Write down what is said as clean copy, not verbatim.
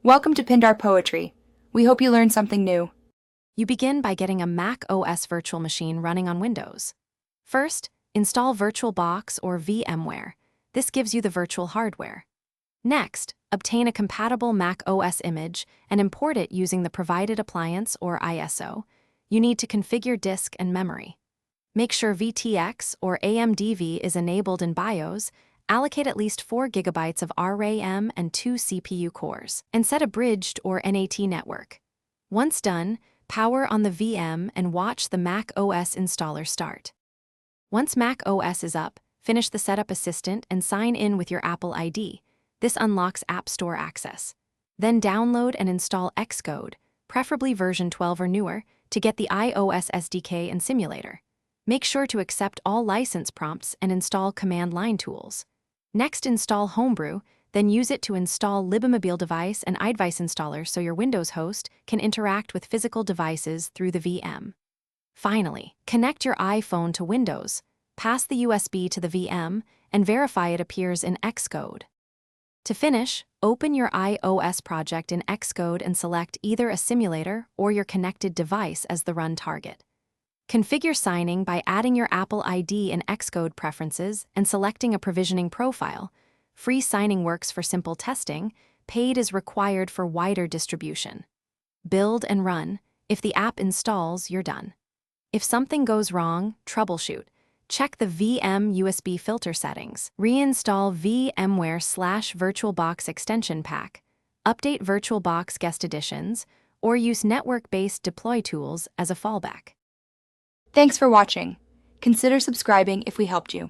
Welcome to Pindar Poetry. We hope you learned something new. You begin by getting a Mac OS virtual machine running on Windows. First, install VirtualBox or VMware. This gives you the virtual hardware. Next, obtain a compatible Mac OS image and import it using the provided appliance or ISO. You need to configure disk and memory. Make sure VTX or AMDV is enabled in BIOS. Allocate at least 4 GB of RAM and 2 CPU cores, and set a bridged or NAT network. Once done, power on the VM and watch the Mac OS installer start. Once Mac OS is up, finish the Setup Assistant and sign in with your Apple ID. This unlocks App Store access. Then download and install Xcode, preferably version 12 or newer, to get the iOS SDK and simulator. Make sure to accept all license prompts and install command line tools. Next, install Homebrew, then use it to install Libmobile device and iDevice installer so your Windows host can interact with physical devices through the VM. Finally, connect your iPhone to Windows, pass the USB to the VM, and verify it appears in Xcode. To finish, open your iOS project in Xcode and select either a simulator or your connected device as the run target. Configure signing by adding your Apple ID in Xcode preferences and selecting a provisioning profile. Free signing works for simple testing. Paid is required for wider distribution. Build and run. If the app installs, you're done. If something goes wrong, troubleshoot. Check the VM USB filter settings. Reinstall VMware/VirtualBox extension pack. Update VirtualBox guest editions, or use network-based deploy tools as a fallback. Thanks for watching. Consider subscribing if we helped you.